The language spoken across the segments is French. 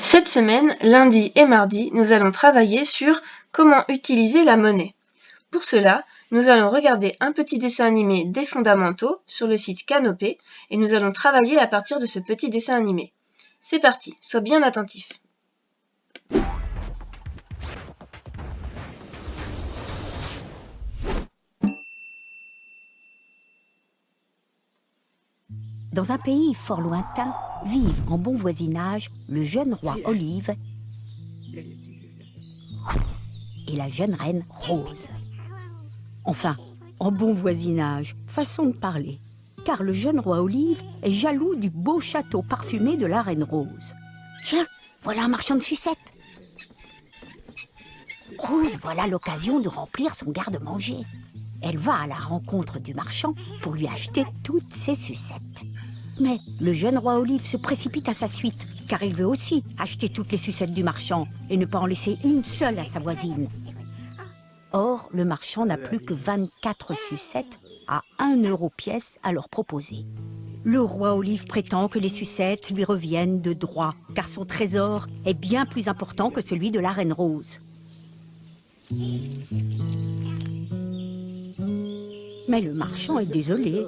Cette semaine, lundi et mardi, nous allons travailler sur comment utiliser la monnaie. Pour cela, nous allons regarder un petit dessin animé des fondamentaux sur le site Canopé et nous allons travailler à partir de ce petit dessin animé. C'est parti, sois bien attentif. Dans un pays fort lointain, vivent en bon voisinage le jeune roi Olive et la jeune reine Rose. Enfin, en bon voisinage, façon de parler, car le jeune roi Olive est jaloux du beau château parfumé de la reine Rose. Tiens, voilà un marchand de sucettes. Rose voit là l'occasion de remplir son garde-manger. Elle va à la rencontre du marchand pour lui acheter toutes ses sucettes. Mais le jeune roi Olive se précipite à sa suite, car il veut aussi acheter toutes les sucettes du marchand et ne pas en laisser une seule à sa voisine. Or, le marchand n'a plus que 24 sucettes à 1 euro pièce à leur proposer. Le roi Olive prétend que les sucettes lui reviennent de droit, car son trésor est bien plus important que celui de la reine Rose. Mais le marchand est désolé.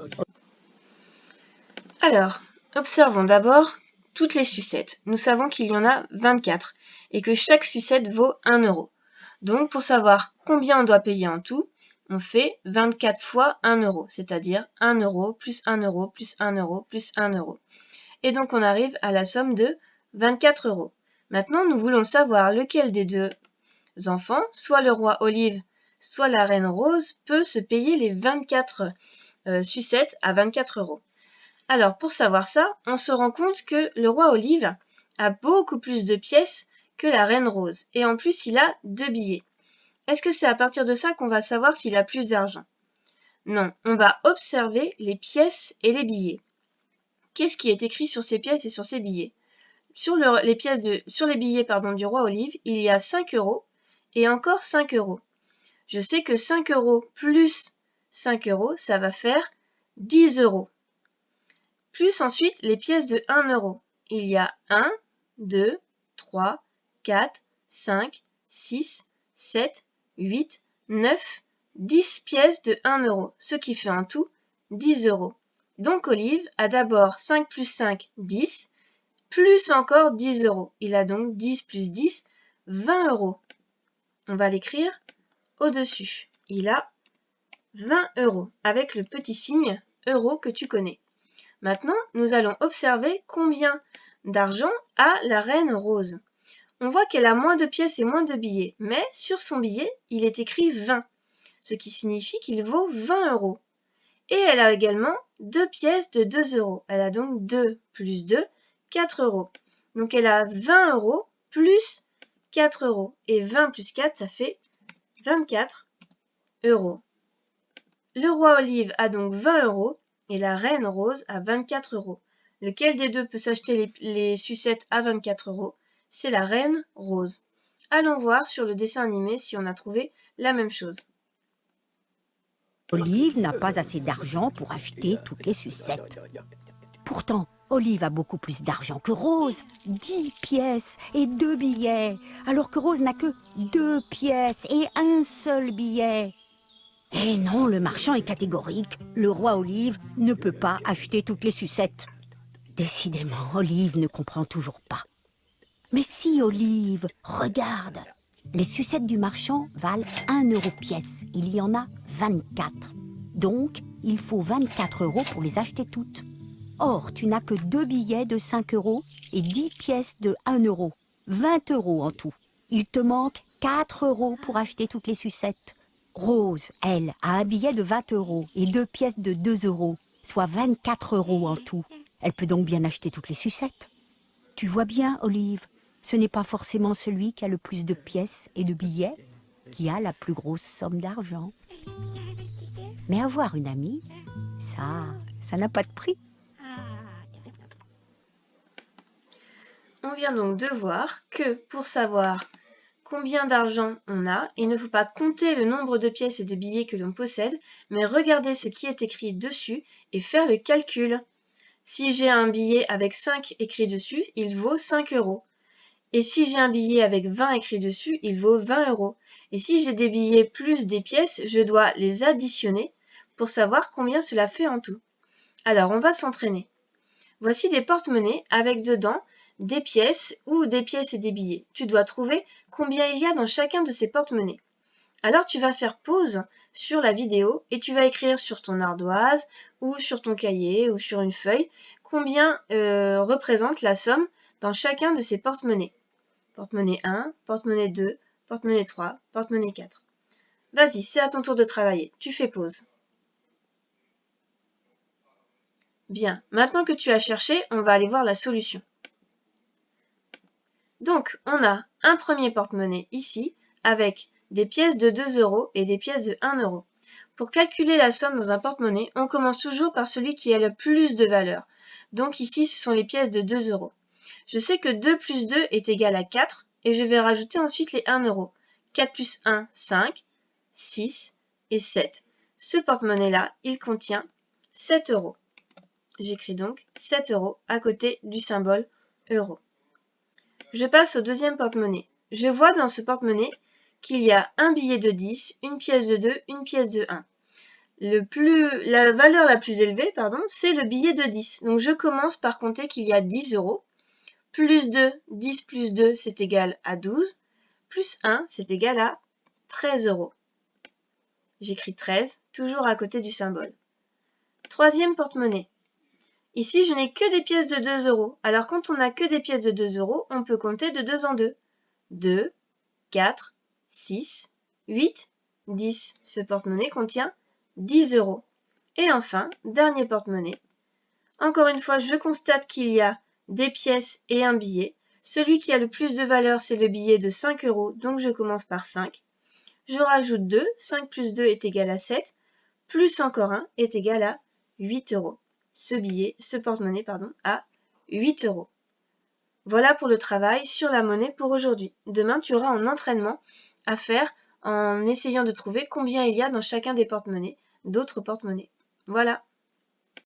Alors, observons d'abord toutes les sucettes. Nous savons qu'il y en a 24 et que chaque sucette vaut 1 euro. Donc, pour savoir combien on doit payer en tout, on fait 24 fois 1 euro, c'est-à-dire 1 euro plus 1 euro plus 1 euro plus 1 euro. Et donc, on arrive à la somme de 24 euros. Maintenant, nous voulons savoir lequel des deux enfants, soit le roi Olive, soit la reine Rose, peut se payer les 24 sucettes à 24 euros. Alors, pour savoir ça, on se rend compte que le roi Olive a beaucoup plus de pièces que la reine Rose. Et en plus, il a 2 billets. Est-ce que c'est à partir de ça qu'on va savoir s'il a plus d'argent? Non, on va observer les pièces et les billets. Qu'est-ce qui est écrit sur ces pièces et sur ces billets? Sur les billets du roi Olive, il y a 5 euros et encore 5 euros. Je sais que 5 euros plus 5 euros, ça va faire 10 euros. Plus ensuite les pièces de 1 euro. Il y a 1, 2, 3, 4, 5, 6, 7, 8, 9, 10 pièces de 1 euro, ce qui fait en tout 10 euros. Donc Olive a d'abord 5 plus 5, 10, plus encore 10 euros. Il a donc 10 plus 10, 20 euros. On va l'écrire au-dessus. Il a 20 euros, avec le petit signe euro que tu connais. Maintenant, nous allons observer combien d'argent a la reine Rose. On voit qu'elle a moins de pièces et moins de billets, mais sur son billet, il est écrit 20, ce qui signifie qu'il vaut 20 euros. Et elle a également 2 pièces de 2 euros. Elle a donc 2 plus 2, 4 euros. Donc elle a 20 euros plus 4 euros. Et 20 plus 4, ça fait 24 euros. Le roi Olive a donc 20 euros et la reine Rose a 24 euros. Lequel des deux peut s'acheter les sucettes à 24 euros? C'est la reine Rose. Allons voir sur le dessin animé si on a trouvé la même chose. Olive n'a pas assez d'argent pour acheter toutes les sucettes. Pourtant, Olive a beaucoup plus d'argent que Rose, 10 pièces et 2 billets, alors que Rose n'a que 2 pièces et un seul billet. Et non, le marchand est catégorique. Le roi Olive ne peut pas acheter toutes les sucettes. Décidément, Olive ne comprend toujours pas. Mais si, Olive, regarde. Les sucettes du marchand valent 1 euro pièce. Il y en a 24. Donc, il faut 24 euros pour les acheter toutes. Or, tu n'as que 2 billets de 5 euros et 10 pièces de 1 euro. 20 euros en tout. Il te manque 4 euros pour acheter toutes les sucettes. Rose, elle, a un billet de 20 euros et 2 pièces de 2 euros, soit 24 euros en tout. Elle peut donc bien acheter toutes les sucettes. Tu vois bien, Olive, ce n'est pas forcément celui qui a le plus de pièces et de billets qui a la plus grosse somme d'argent. Mais avoir une amie, ça n'a pas de prix. On vient donc de voir que pour savoir combien d'argent on a, il ne faut pas compter le nombre de pièces et de billets que l'on possède, mais regarder ce qui est écrit dessus et faire le calcul. Si j'ai un billet avec 5 écrit dessus, il vaut 5 euros. Et si j'ai un billet avec 20 écrit dessus, il vaut 20 €. Et si j'ai des billets plus des pièces, je dois les additionner pour savoir combien cela fait en tout. Alors, on va s'entraîner. Voici des porte-monnaies avec dedans des pièces ou des pièces et des billets. Tu dois trouver combien il y a dans chacun de ces porte-monnaies. Alors tu vas faire pause sur la vidéo et tu vas écrire sur ton ardoise ou sur ton cahier ou sur une feuille combien représente la somme dans chacun de ces porte-monnaies. Porte-monnaie 1, porte-monnaie 2, porte-monnaie 3, porte-monnaie 4. Vas-y, c'est à ton tour de travailler. Tu fais pause. Bien, maintenant que tu as cherché, on va aller voir la solution. Donc, on a un premier porte-monnaie ici avec des pièces de 2 € et des pièces de 1 €. Pour calculer la somme dans un porte-monnaie, on commence toujours par celui qui a le plus de valeur. Donc ici, ce sont les pièces de 2 €. Je sais que 2 plus 2 est égal à 4 et je vais rajouter ensuite les 1 €. 4 plus 1, 5, 6 et 7. Ce porte-monnaie-là, il contient 7 €. J'écris donc 7 € à côté du symbole euro. Je passe au deuxième porte-monnaie. Je vois dans ce porte-monnaie qu'il y a un billet de 10, une pièce de 2, une pièce de 1. La valeur la plus élevée, c'est le billet de 10. Donc je commence par compter qu'il y a 10 €. Plus 2, 10 plus 2, c'est égal à 12. Plus 1, c'est égal à 13 €. J'écris 13, toujours à côté du symbole. Troisième porte-monnaie. Ici, je n'ai que des pièces de 2 €. Alors, quand on n'a que des pièces de 2 €, on peut compter de 2 en 2. 2, 4, 6, 8, 10. Ce porte-monnaie contient 10 €. Et enfin, dernier porte-monnaie. Encore une fois, je constate qu'il y a des pièces et un billet. Celui qui a le plus de valeur, c'est le billet de 5 €, donc je commence par 5. Je rajoute 2, 5 plus 2 est égal à 7, plus encore 1 est égal à 8 €. Ce porte-monnaie, a 8 €. Voilà pour le travail sur la monnaie pour aujourd'hui. Demain, tu auras un entraînement à faire en essayant de trouver combien il y a dans chacun des porte-monnaies, d'autres porte-monnaies. Voilà.